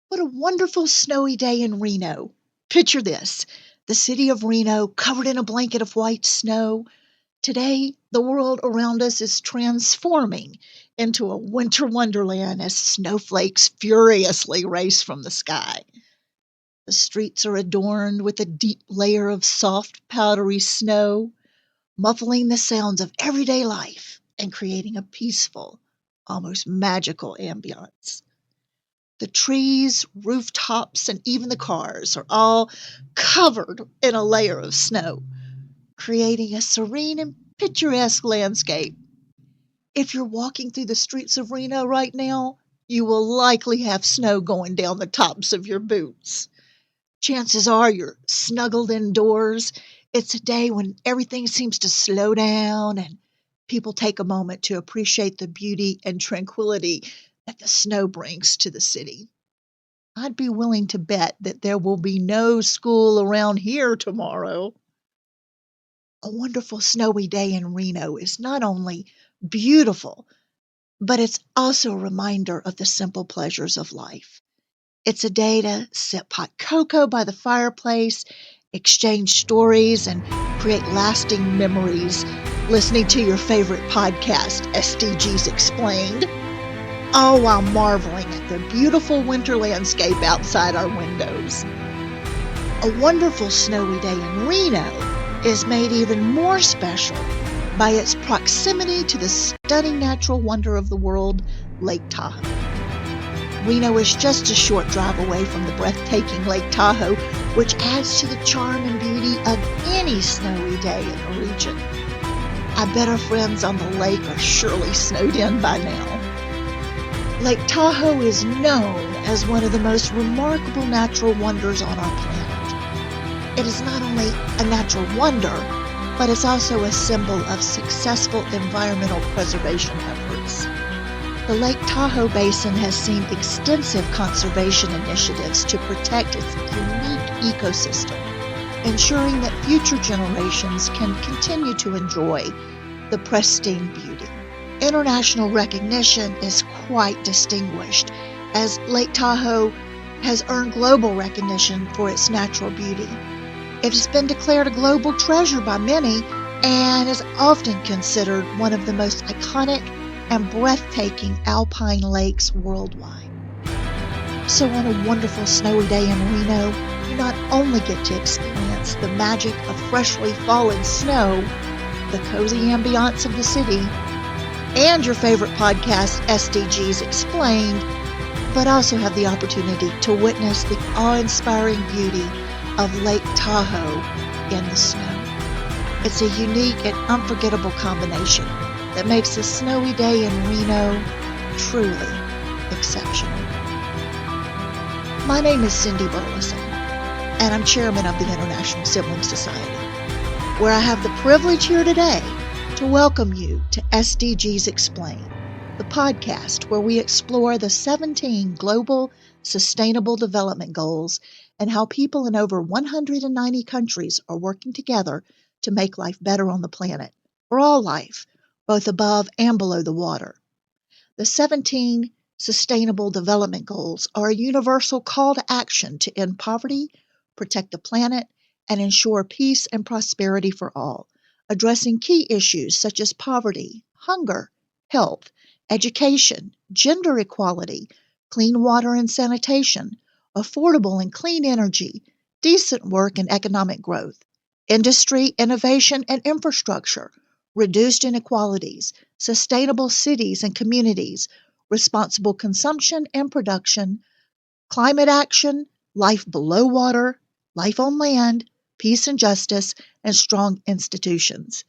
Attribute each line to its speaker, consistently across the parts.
Speaker 1: What a wonderful snowy day in Reno. Picture this, the city of Reno covered in a blanket of white snow. Today, the world around us is transforming into a winter wonderland as snowflakes furiously race from the sky. The streets are adorned with a deep layer of soft, powdery snow, muffling the sounds of everyday life and creating a peaceful, almost magical ambiance. The trees, rooftops, and even the cars are all covered in a layer of snow, creating a serene and picturesque landscape. If you're walking through the streets of Reno right now, you will likely have snow going down the tops of your boots. Chances are you're snuggled indoors. It's a day when everything seems to slow down and people take a moment to appreciate the beauty and tranquility that the snow brings to the city. I'd be willing to bet that there will be no school around here tomorrow. A wonderful snowy day in Reno is not only beautiful, but it's also a reminder of the simple pleasures of life. It's a day to sip hot cocoa by the fireplace, exchange stories, and create lasting memories listening to your favorite podcast, SDGs Explained, all while marveling at the beautiful winter landscape outside our windows. A wonderful snowy day in Reno is made even more special by its proximity to the stunning natural wonder of the world, Lake Tahoe. Reno is just a short drive away from the breathtaking Lake Tahoe, which adds to the charm and beauty of any snowy day in the region. I bet our friends on the lake are surely snowed in by now. Lake Tahoe is known as one of the most remarkable natural wonders on our planet. It is not only a natural wonder, but it's also a symbol of successful environmental preservation efforts. The Lake Tahoe Basin has seen extensive conservation initiatives to protect its unique ecosystem, ensuring that future generations can continue to enjoy the pristine beauty. International recognition is quite distinguished, as Lake Tahoe has earned global recognition for its natural beauty. It has been declared a global treasure by many and is often considered one of the most iconic and breathtaking alpine lakes worldwide. So on a wonderful snowy day in Reno, you not only get to experience the magic of freshly fallen snow, the cozy ambiance of the city, and your favorite podcast, SDGs Explained, but also have the opportunity to witness the awe-inspiring beauty of Lake Tahoe in the snow. It's a unique and unforgettable combination that makes a snowy day in Reno truly exceptional. My name is Cindy Burleson, and I'm chairman of the International Sibling Society, where I have the privilege here today to welcome you to SDGs Explained, the podcast where we explore the 17 global sustainable development goals and how people in over 190 countries are working together to make life better on the planet, for all life, both above and below the water. The 17 Sustainable Development Goals are a universal call to action to end poverty, protect the planet, and ensure peace and prosperity for all, addressing key issues such as poverty, hunger, health, education, gender equality, clean water and sanitation, affordable and clean energy, decent work and economic growth, industry, innovation, and infrastructure, reduced inequalities, sustainable cities and communities, responsible consumption and production, climate action, life below water, life on land, peace and justice, and strong institutions.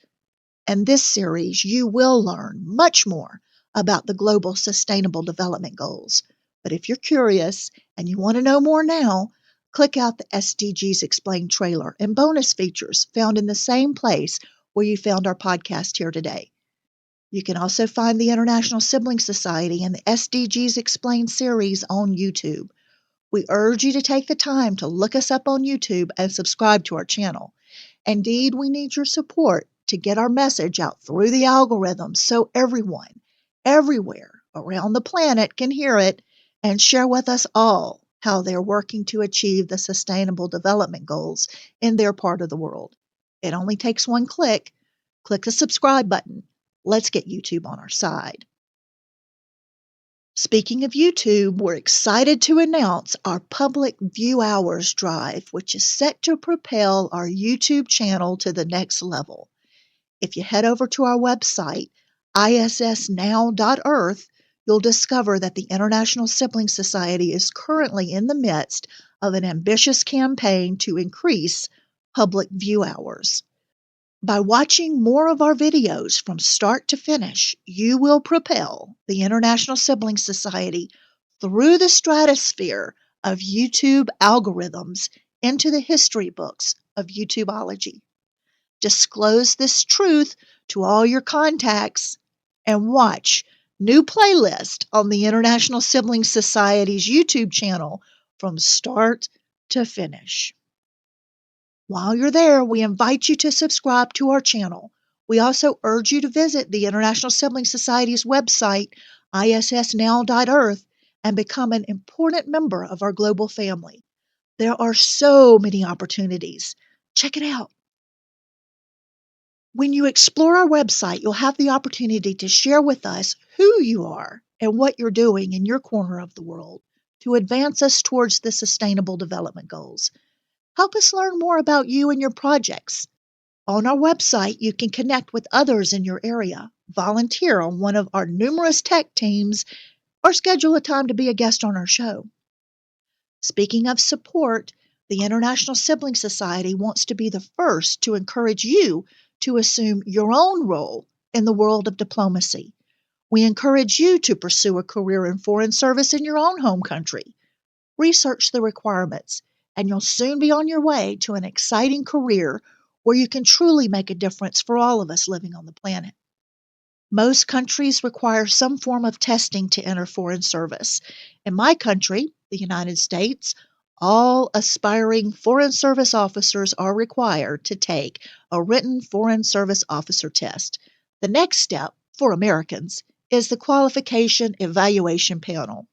Speaker 1: In this series, you will learn much more about the Global Sustainable Development Goals. But if you're curious and you want to know more now, click out the SDGs Explained trailer and bonus features found in the same place where you found our podcast here today. You can also find the International Sibling Society and the SDGs Explained series on YouTube. We urge you to take the time to look us up on YouTube and subscribe to our channel. Indeed, we need your support to get our message out through the algorithms so everyone, everywhere around the planet can hear it and share with us all how they're working to achieve the Sustainable Development Goals in their part of the world. It only takes one click. Click the subscribe button. Let's get YouTube on our side. Speaking of YouTube, we're excited to announce our Public View Hours drive, which is set to propel our YouTube channel to the next level. If you head over to our website, issnow.earth, you'll discover that the International Sibling Society is currently in the midst of an ambitious campaign to increase public view hours. By watching more of our videos from start to finish, you will propel the International Sibling Society through the stratosphere of YouTube algorithms into the history books of YouTubeology. Disclose this truth to all your contacts and watch new playlist on the International Sibling Society's YouTube channel from start to finish. While you're there, we invite you to subscribe to our channel. We also urge you to visit the International Sibling Society's website, issnow.earth, and become an important member of our global family. There are so many opportunities. Check it out. When you explore our website, you'll have the opportunity to share with us who you are and what you're doing in your corner of the world to advance us towards the Sustainable Development Goals. Help us learn more about you and your projects. On our website, you can connect with others in your area, volunteer on one of our numerous tech teams, or schedule a time to be a guest on our show. Speaking of support, the International Sibling Society wants to be the first to encourage you to assume your own role in the world of diplomacy. We encourage you to pursue a career in foreign service in your own home country. Research the requirements, and you'll soon be on your way to an exciting career where you can truly make a difference for all of us living on the planet. Most countries require some form of testing to enter foreign service. In my country, the United States, all aspiring foreign service officers are required to take a written foreign service officer test. The next step, for Americans, is the qualification evaluation panel.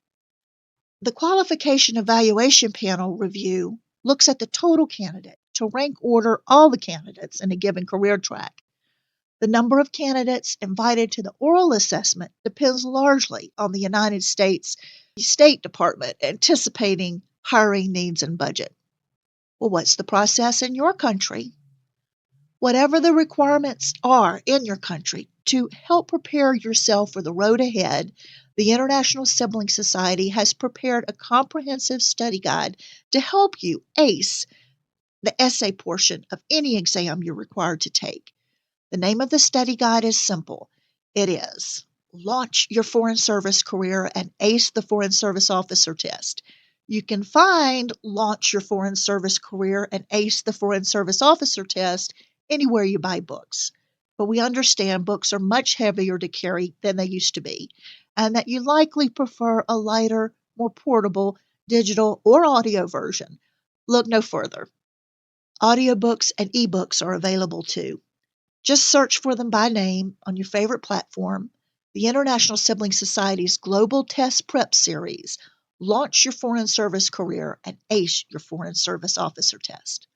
Speaker 1: The qualification evaluation panel review looks at the total candidate to rank order all the candidates in a given career track. The number of candidates invited to the oral assessment depends largely on the United States State Department anticipating hiring needs and budget. Well, what's the process in your country? Whatever the requirements are in your country, to help prepare yourself for the road ahead, the International Sibling Society has prepared a comprehensive study guide to help you ace the essay portion of any exam you're required to take. The name of the study guide is simple. It is Launch Your Foreign Service Career and Ace the Foreign Service Officer Test. You can find Launch Your Foreign Service Career and Ace the Foreign Service Officer Test anywhere you buy books. But we understand books are much heavier to carry than they used to be, and that you likely prefer a lighter, more portable, digital, or audio version. Look no further. Audiobooks and ebooks are available too. Just search for them by name on your favorite platform. The International Sibling Society's Global Test Prep Series, Launch Your Foreign Service Career and Ace Your Foreign Service Officer Test.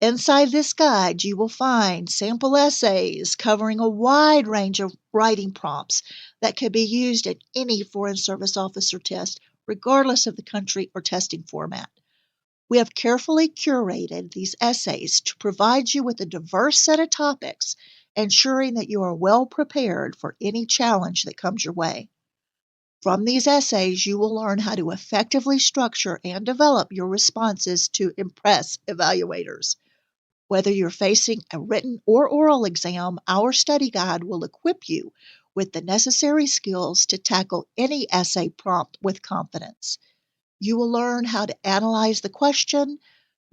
Speaker 1: Inside this guide, you will find sample essays covering a wide range of writing prompts that can be used in any Foreign Service Officer test, regardless of the country or testing format. We have carefully curated these essays to provide you with a diverse set of topics, ensuring that you are well prepared for any challenge that comes your way. From these essays, you will learn how to effectively structure and develop your responses to impress evaluators. Whether you're facing a written or oral exam, our study guide will equip you with the necessary skills to tackle any essay prompt with confidence. You will learn how to analyze the question,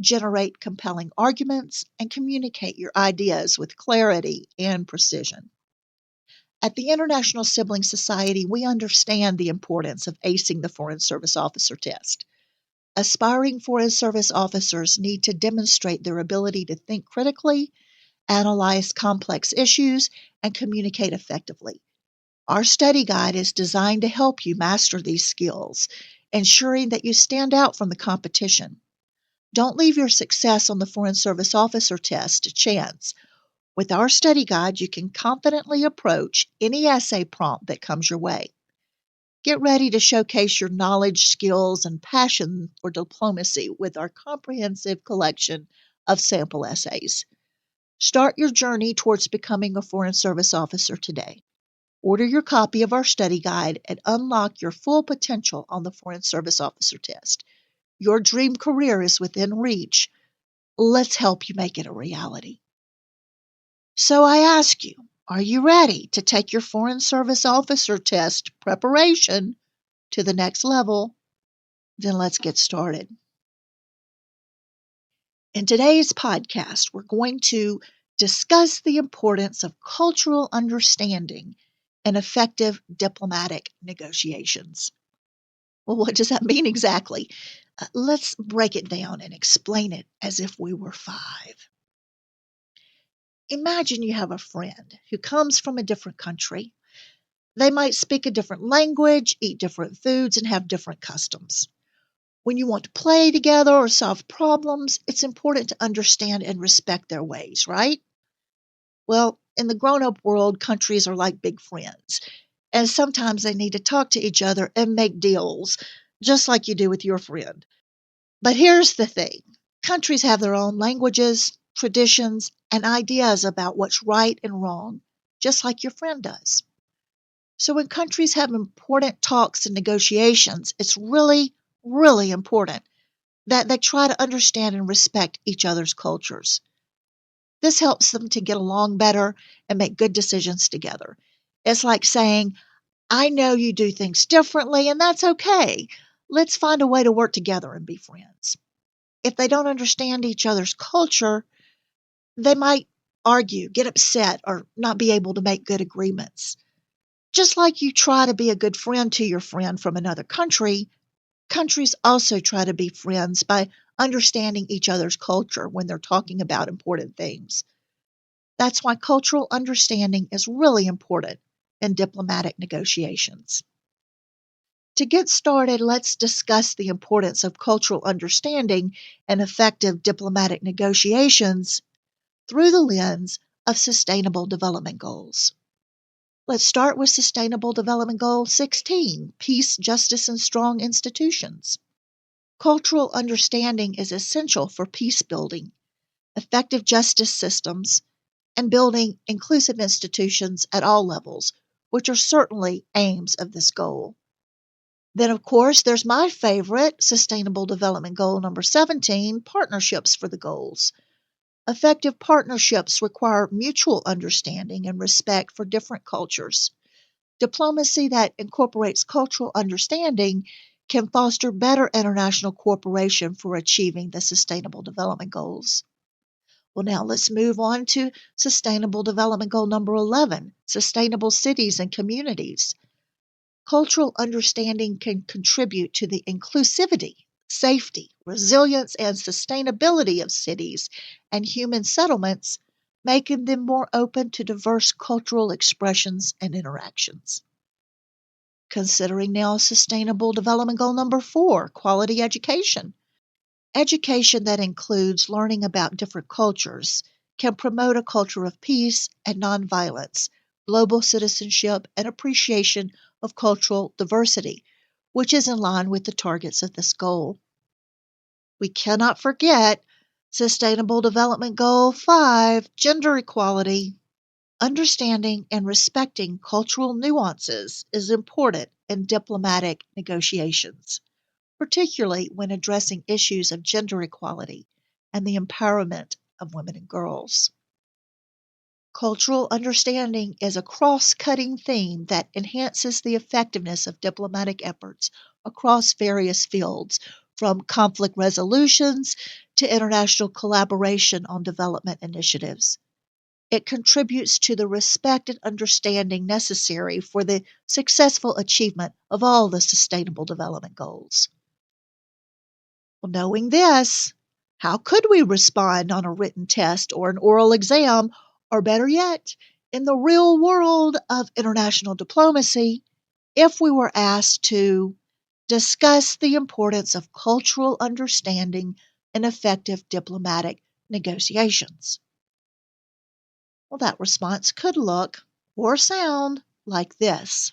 Speaker 1: generate compelling arguments, and communicate your ideas with clarity and precision. At the International Sibling Society, we understand the importance of acing the Foreign Service Officer test. Aspiring Foreign Service officers need to demonstrate their ability to think critically, analyze complex issues, and communicate effectively. Our study guide is designed to help you master these skills. ensuring that you stand out from the competition. Don't leave your success on the Foreign Service Officer test to chance. With our study guide, you can confidently approach any essay prompt that comes your way. Get ready to showcase your knowledge, skills, and passion for diplomacy with our comprehensive collection of sample essays. Start your journey towards becoming a Foreign Service Officer today. Order your copy of our study guide and unlock your full potential on the Foreign Service Officer test. Your dream career is within reach. Let's help you make it a reality. So I ask you, are you ready to take your Foreign Service Officer test preparation to the next level? Then let's get started. In today's podcast, we're going to discuss the importance of cultural understanding and effective diplomatic negotiations. Well, what does that mean exactly? Let's break it down and explain it as if we were 5. Imagine you have a friend who comes from a different country. They might speak a different language, eat different foods, and have different customs. When you want to play together or solve problems, it's important to understand and respect their ways, right? Well, in the grown-up world, countries are like big friends, and sometimes they need to talk to each other and make deals, just like you do with your friend. But here's the thing. Countries have their own languages, traditions, and ideas about what's right and wrong, just like your friend does. So when countries have important talks and negotiations, it's really, really important that they try to understand and respect each other's cultures. This helps them to get along better and make good decisions together. It's like saying, I know you do things differently, and that's okay. Let's find a way to work together and be friends. If they don't understand each other's culture, they might argue, get upset, or not be able to make good agreements. Just like you try to be a good friend to your friend from another country, countries also try to be friends by understanding each other's culture when they're talking about important things. That's why cultural understanding is really important in diplomatic negotiations. To get started, let's discuss the importance of cultural understanding and effective diplomatic negotiations through the lens of Sustainable Development Goals. Let's start with Sustainable Development Goal 16, Peace, Justice, and Strong Institutions. Cultural understanding is essential for peace building, effective justice systems, and building inclusive institutions at all levels, which are certainly aims of this goal. Then, of course, there's my favorite, Sustainable Development Goal number 17, Partnerships for the Goals. Effective partnerships require mutual understanding and respect for different cultures. Diplomacy that incorporates cultural understanding can foster better international cooperation for achieving the Sustainable Development Goals. Well, now let's move on to Sustainable Development Goal number 11, Sustainable Cities and Communities. Cultural understanding can contribute to the inclusivity, safety, resilience, and sustainability of cities and human settlements, making them more open to diverse cultural expressions and interactions. Considering now Sustainable Development Goal number 4, quality education. Education that includes learning about different cultures can promote a culture of peace and nonviolence, global citizenship, and appreciation of cultural diversity, which is in line with the targets of this goal. We cannot forget Sustainable Development Goal 5, gender equality. Understanding and respecting cultural nuances is important in diplomatic negotiations, particularly when addressing issues of gender equality and the empowerment of women and girls. Cultural understanding is a cross-cutting theme that enhances the effectiveness of diplomatic efforts across various fields, from conflict resolutions to international collaboration on development initiatives. It contributes to the respect and understanding necessary for the successful achievement of all the Sustainable Development Goals. Well, knowing this, how could we respond on a written test or an oral exam, or better yet, in the real world of international diplomacy, if we were asked to discuss the importance of cultural understanding in effective diplomatic negotiations. Well, that response could look or sound like this.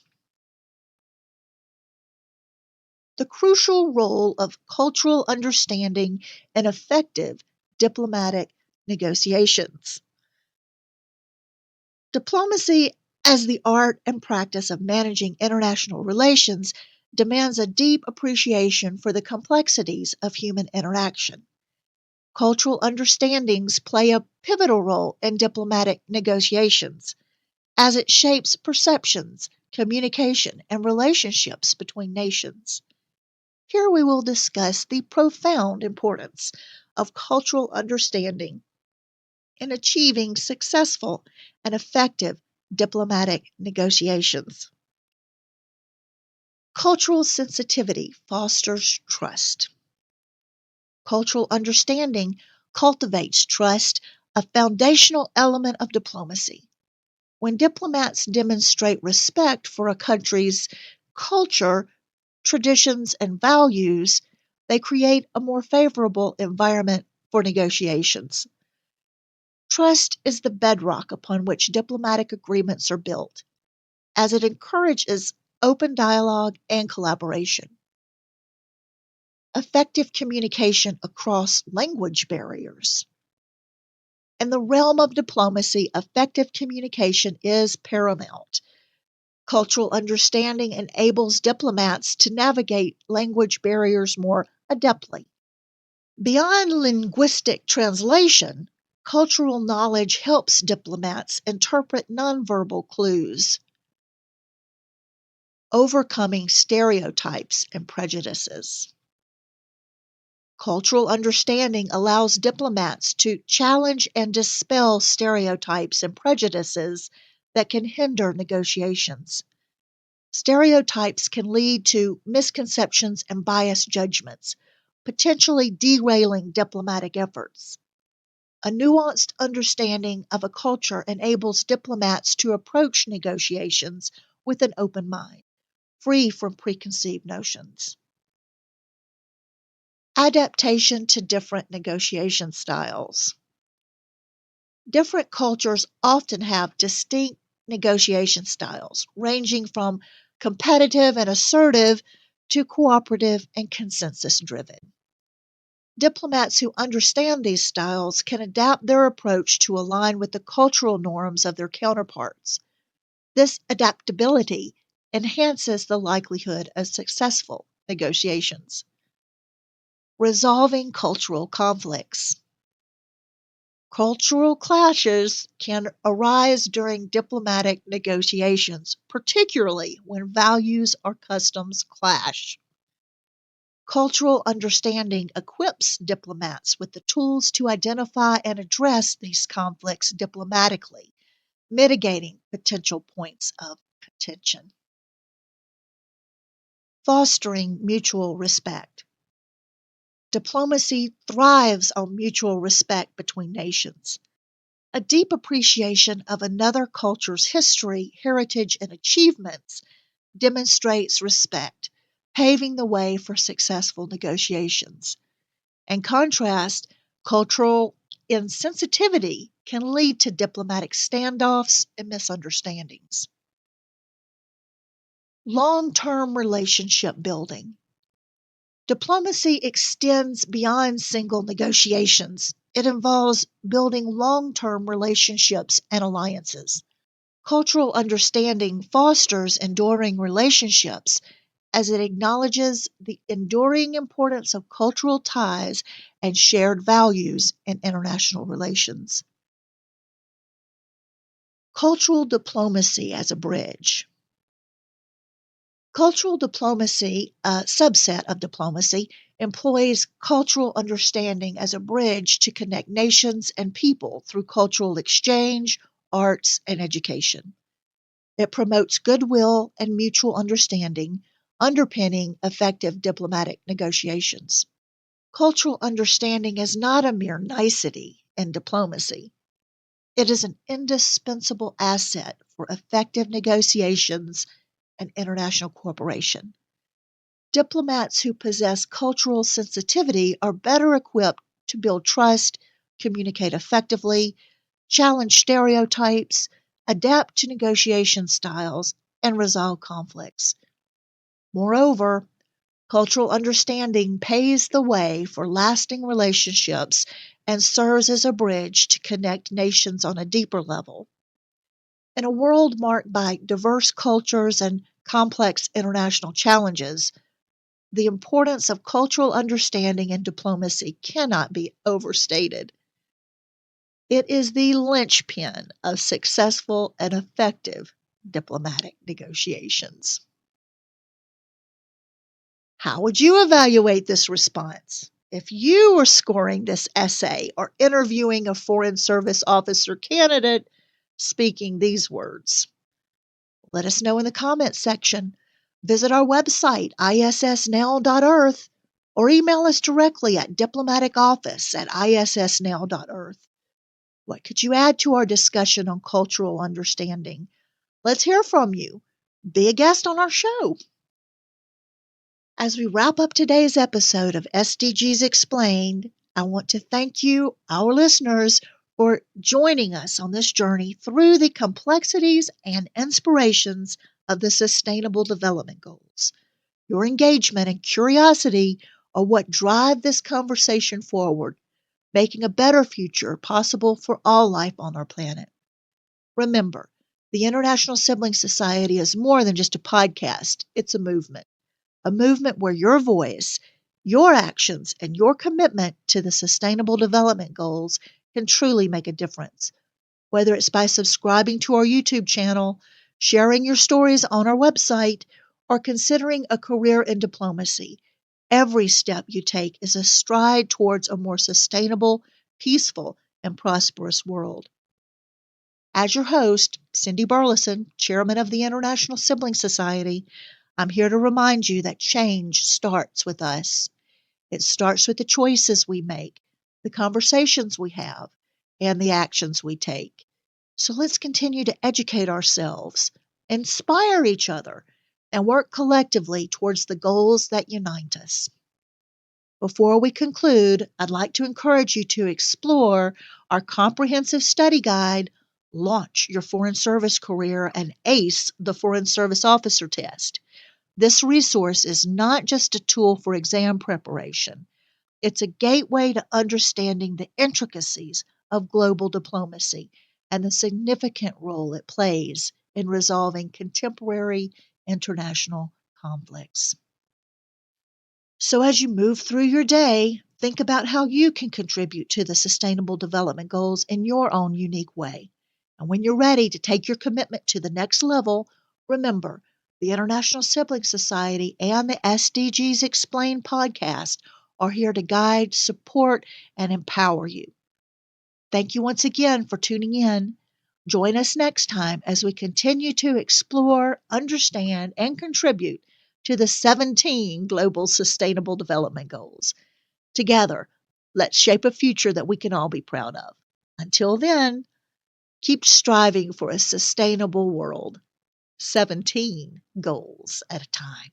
Speaker 1: The crucial role of cultural understanding in effective diplomatic negotiations. Diplomacy, as the art and practice of managing international relations, demands a deep appreciation for the complexities of human interaction. Cultural understandings play a pivotal role in diplomatic negotiations as it shapes perceptions, communication, and relationships between nations. Here we will discuss the profound importance of cultural understanding in achieving successful and effective diplomatic negotiations. Cultural sensitivity fosters trust. Cultural understanding cultivates trust, a foundational element of diplomacy. When diplomats demonstrate respect for a country's culture, traditions, and values, they create a more favorable environment for negotiations. Trust is the bedrock upon which diplomatic agreements are built, as it encourages open dialogue and collaboration. Effective communication across language barriers. In the realm of diplomacy, effective communication is paramount. Cultural understanding enables diplomats to navigate language barriers more adeptly. Beyond linguistic translation, cultural knowledge helps diplomats interpret nonverbal clues, overcoming stereotypes and prejudices. Cultural understanding allows diplomats to challenge and dispel stereotypes and prejudices that can hinder negotiations. Stereotypes can lead to misconceptions and biased judgments, potentially derailing diplomatic efforts. A nuanced understanding of a culture enables diplomats to approach negotiations with an open mind, free from preconceived notions. Adaptation to different negotiation styles. Different cultures often have distinct negotiation styles, ranging from competitive and assertive to cooperative and consensus driven. Diplomats who understand these styles can adapt their approach to align with the cultural norms of their counterparts. This adaptability enhances the likelihood of successful negotiations. Resolving cultural conflicts. Cultural clashes can arise during diplomatic negotiations, particularly when values or customs clash. Cultural understanding equips diplomats with the tools to identify and address these conflicts diplomatically, mitigating potential points of contention. Fostering mutual respect. Diplomacy thrives on mutual respect between nations. A deep appreciation of another culture's history, heritage, and achievements demonstrates respect, paving the way for successful negotiations. In contrast, cultural insensitivity can lead to diplomatic standoffs and misunderstandings. Long-term relationship building. Diplomacy extends beyond single negotiations. It involves building long-term relationships and alliances. Cultural understanding fosters enduring relationships as it acknowledges the enduring importance of cultural ties and shared values in international relations. Cultural diplomacy as a bridge. Cultural diplomacy, a subset of diplomacy, employs cultural understanding as a bridge to connect nations and people through cultural exchange, arts, and education. It promotes goodwill and mutual understanding, underpinning effective diplomatic negotiations. Cultural understanding is not a mere nicety in diplomacy. It is an indispensable asset for effective negotiations and international cooperation. Diplomats who possess cultural sensitivity are better equipped to build trust, communicate effectively, challenge stereotypes, adapt to negotiation styles, and resolve conflicts. Moreover, cultural understanding paves the way for lasting relationships and serves as a bridge to connect nations on a deeper level. In a world marked by diverse cultures and complex international challenges, the importance of cultural understanding in diplomacy cannot be overstated. It is the linchpin of successful and effective diplomatic negotiations. How would you evaluate this response? If you were scoring this essay or interviewing a Foreign Service officer candidate speaking these words, let us know in the comments section. Visit our website, issnow.earth, or email us directly at diplomaticoffice@issnow.earth. What could you add to our discussion on cultural understanding? Let's hear from you. Be a guest on our show. As we wrap up today's episode of SDGs Explained, I want to thank you, our listeners, for joining us on this journey through the complexities and inspirations of the Sustainable Development Goals. Your engagement and curiosity are what drive this conversation forward, making a better future possible for all life on our planet. Remember, the International Sibling Society is more than just a podcast, it's a movement where your voice, your actions, and your commitment to the Sustainable Development Goals can truly make a difference. Whether it's by subscribing to our YouTube channel, sharing your stories on our website, or considering a career in diplomacy, every step you take is a stride towards a more sustainable, peaceful, and prosperous world. As your host, Cindy Burleson, Chairman of the International Sibling Society, I'm here to remind you that change starts with us. It starts with the choices we make, the conversations we have, and the actions we take. So let's continue to educate ourselves, inspire each other, and work collectively towards the goals that unite us. Before we conclude, I'd like to encourage you to explore our comprehensive study guide, Launch Your Foreign Service Career and Ace the Foreign Service Officer Test. This resource is not just a tool for exam preparation. It's a gateway to understanding the intricacies of global diplomacy and the significant role it plays in resolving contemporary international conflicts. So as you move through your day, think about how you can contribute to the Sustainable Development Goals in your own unique way. And when you're ready to take your commitment to the next level, remember, the International Sibling Society and the SDGs Explained podcast are here to guide, support, and empower you. Thank you once again for tuning in. Join us next time as we continue to explore, understand, and contribute to the 17 Global Sustainable Development Goals. Together, let's shape a future that we can all be proud of. Until then, keep striving for a sustainable world, 17 goals at a time.